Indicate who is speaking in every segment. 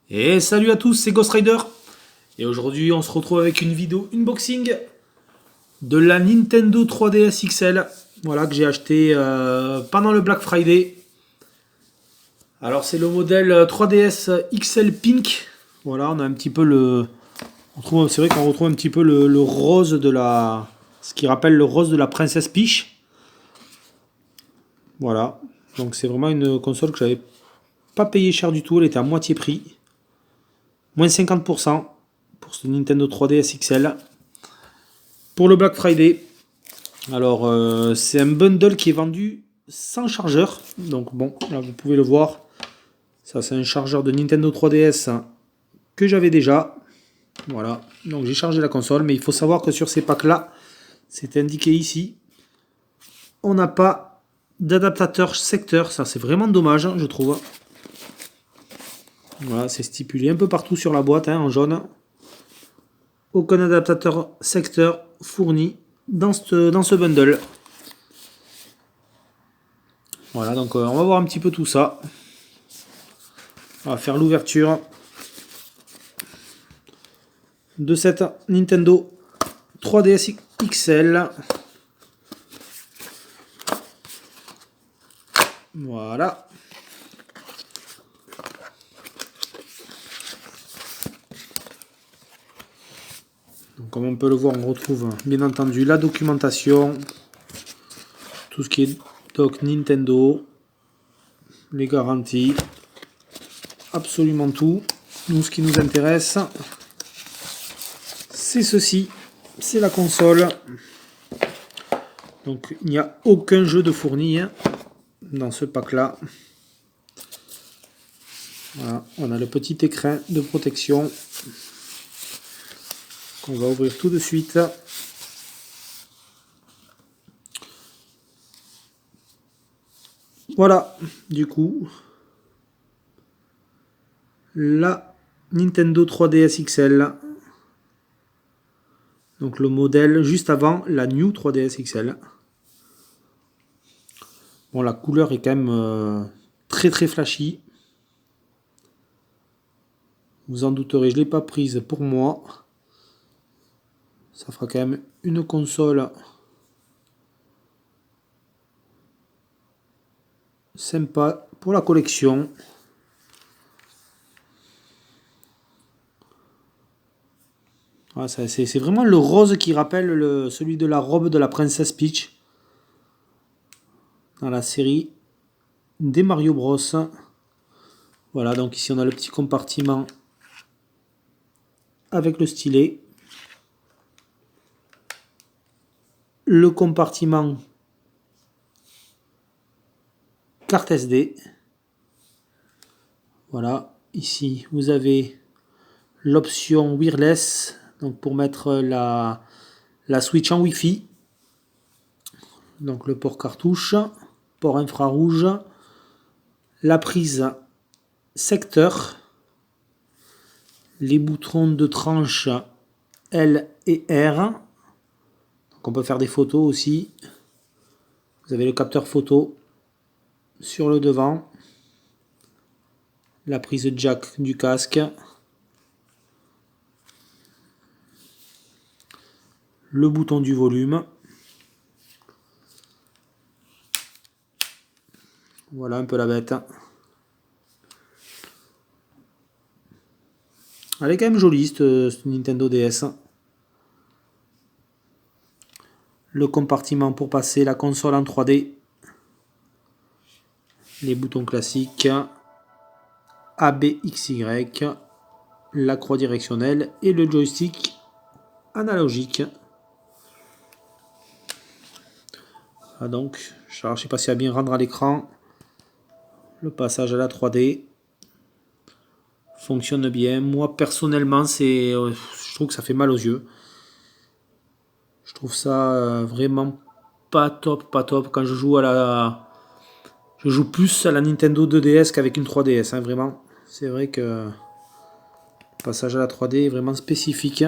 Speaker 1: Et salut à tous, c'est Ghost Rider. Et aujourd'hui, on se retrouve avec une vidéo unboxing de la Nintendo 3DS XL. Voilà, que j'ai acheté pendant le Black Friday. Alors, c'est le modèle 3DS XL Pink. Voilà, on a un petit peu le. C'est vrai qu'on retrouve un petit peu le rose de la. Ce qui rappelle le rose de la Princesse Peach. Voilà. Donc, c'est vraiment une console que j'avais pas payé cher du tout. Elle était à moitié prix. Moins 50% pour ce Nintendo 3DS XL. Pour le Black Friday, alors c'est un bundle qui est vendu sans chargeur. Donc bon, là vous pouvez le voir. Ça c'est un chargeur de Nintendo 3DS que j'avais déjà. Voilà, donc j'ai chargé la console. Mais il faut savoir que sur ces packs là, c'est indiqué ici, on n'a pas d'adaptateur secteur. Ça c'est vraiment dommage, je trouve. Voilà, c'est stipulé un peu partout sur la boîte en jaune. Aucun adaptateur secteur fourni dans ce bundle. Voilà, donc on va voir un petit peu tout ça. On va faire l'ouverture de cette Nintendo 3DS XL. Voilà. Donc, comme on peut le voir, on retrouve bien entendu la documentation, tout ce qui est doc Nintendo, les garanties, absolument tout. Nous, ce qui nous intéresse, c'est ceci, c'est la console. Donc, il n'y a aucun jeu de fourni dans ce pack-là. Voilà, on a le petit écrin de protection qu'on va ouvrir tout de suite. Voilà, du coup, la Nintendo 3DS XL. Donc le modèle juste avant la New 3DS XL. Bon, la couleur est quand même très très flashy. Vous en douterez, je ne l'ai pas prise pour moi. Ça fera quand même une console sympa pour la collection. Voilà, c'est vraiment le rose qui rappelle celui de la robe de la princesse Peach dans la série des Mario Bros. Voilà, donc ici on a le petit compartiment avec le stylet. Le compartiment carte SD. Voilà, ici vous avez l'option wireless, donc pour mettre la Switch en Wi-Fi. Donc le port cartouche, port infrarouge, la prise secteur, les boutons de tranche L et R. Donc on peut faire des photos aussi. Vous avez le capteur photo sur le devant, la prise jack du casque, le bouton du volume. Voilà un peu la bête. Elle est quand même jolie cette Nintendo DS. Le compartiment pour passer la console en 3D. Les boutons classiques. A, B, X, Y. La croix directionnelle et le joystick analogique. Ah donc, je ne sais pas si ça va bien rendre à l'écran. Le passage à la 3D fonctionne bien. Moi personnellement, je trouve que ça fait mal aux yeux. Je trouve ça vraiment pas top, pas top. Quand je joue plus à la Nintendo 2DS qu'avec une 3DS, vraiment. C'est vrai que le passage à la 3D est vraiment spécifique.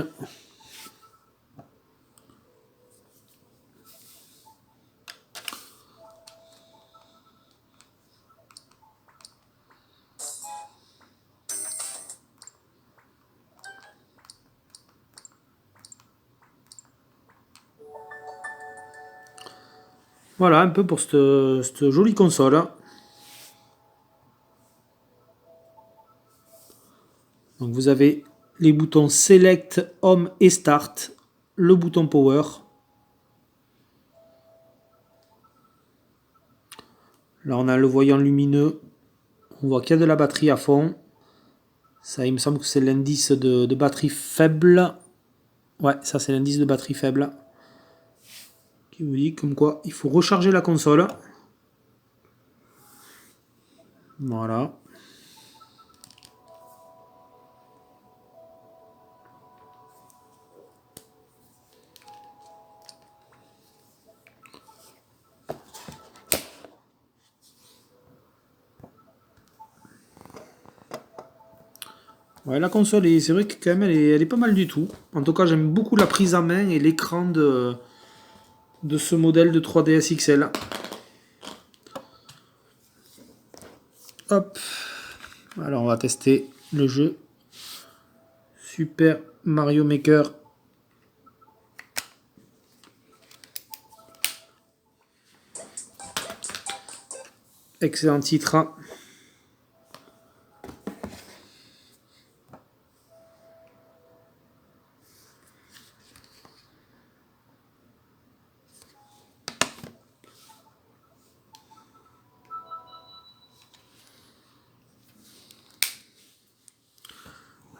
Speaker 1: Voilà un peu pour cette jolie console. Donc vous avez les boutons Select, Home et Start, le bouton Power. Là on a le voyant lumineux, on voit qu'il y a de la batterie à fond. Ça il me semble que c'est l'indice de batterie faible. Ouais, ça c'est l'indice de batterie faible. Qui vous dit comme quoi il faut recharger la console. Voilà. Ouais, la console, c'est vrai que quand même, elle est pas mal du tout. En tout cas, j'aime beaucoup la prise en main et l'écran de ce modèle de 3DS XL. Hop. Alors, on va tester le jeu Super Mario Maker. Excellent titre.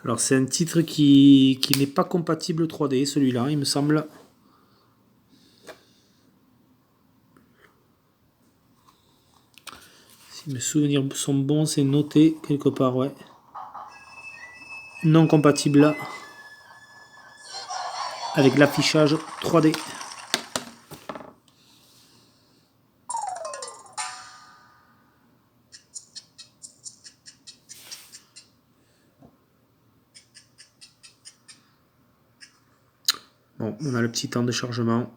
Speaker 1: Alors, c'est un titre qui n'est pas compatible 3D, celui-là, il me semble. Si mes souvenirs sont bons, c'est noté quelque part, ouais. Non compatible avec l'affichage 3D. Bon, on a le petit temps de chargement.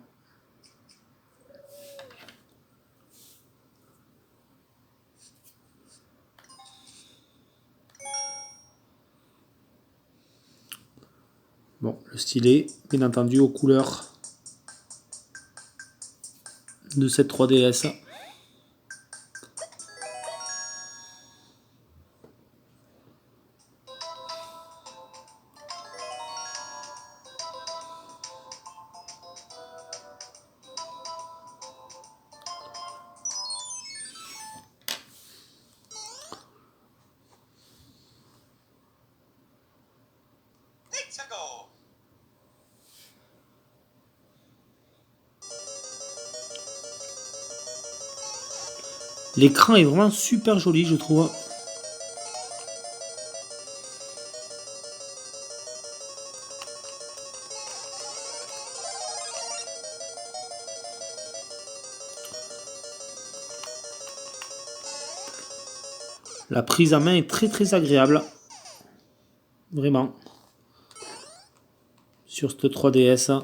Speaker 1: Bon, le stylet, bien entendu, aux couleurs de cette 3DS. L'écran est vraiment super joli, je trouve. La prise en main est très très agréable. Vraiment. Sur cette 3DS.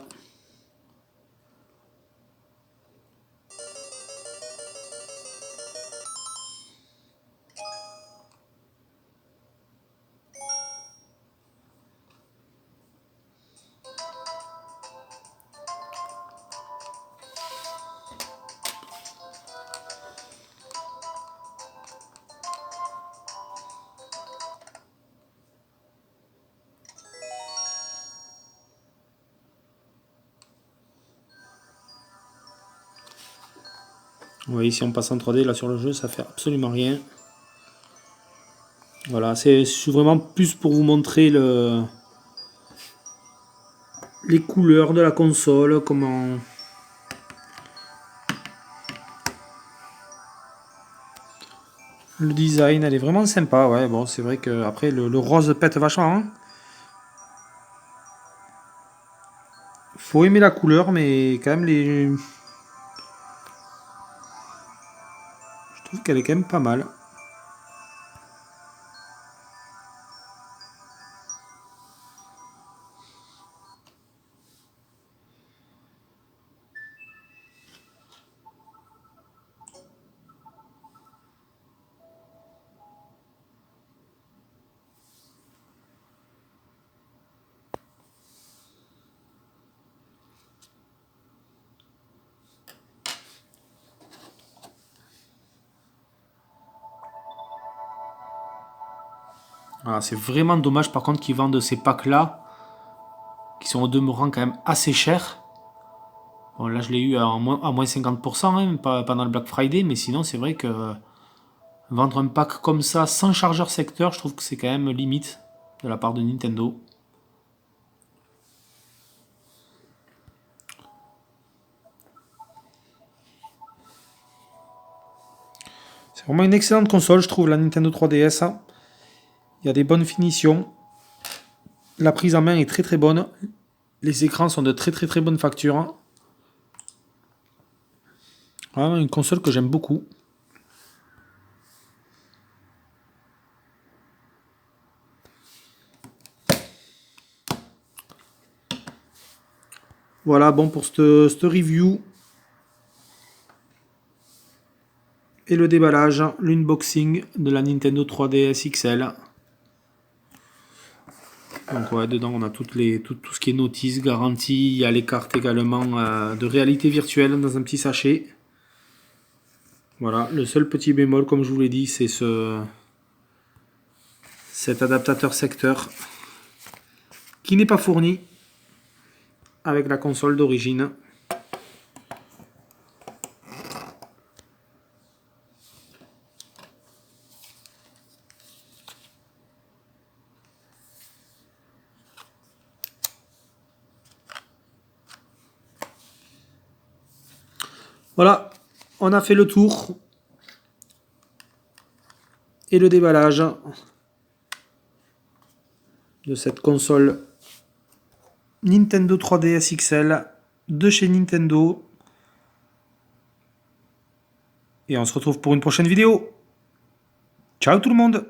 Speaker 1: Vous voyez, si on passe en 3D là sur le jeu, ça fait absolument rien. Voilà, c'est vraiment plus pour vous montrer les couleurs de la console, comment. Le design, elle est vraiment sympa, ouais. Bon, c'est vrai que après le rose pète vachement, hein. Faut aimer la couleur, mais quand même je trouve qu'elle est quand même pas mal. Voilà, c'est vraiment dommage par contre qu'ils vendent ces packs-là, qui sont au demeurant quand même assez chers. Bon, là je l'ai eu à moins 50%, hein, pendant le Black Friday, mais sinon c'est vrai que vendre un pack comme ça sans chargeur secteur, je trouve que c'est quand même limite de la part de Nintendo. C'est vraiment une excellente console, je trouve, la Nintendo 3DS. Il y a des bonnes finitions. La prise en main est très très bonne. Les écrans sont de très très très bonne facture. Vraiment une console que j'aime beaucoup. Voilà, bon pour cette review et le déballage, l'unboxing de la Nintendo 3DS XL. Donc ouais, dedans on a tout ce qui est notice, garantie, il y a les cartes également de réalité virtuelle dans un petit sachet. Voilà, le seul petit bémol, comme je vous l'ai dit, c'est cet adaptateur secteur qui n'est pas fourni avec la console d'origine. Voilà, on a fait le tour et le déballage de cette console Nintendo 3DS XL de chez Nintendo. Et on se retrouve pour une prochaine vidéo. Ciao tout le monde!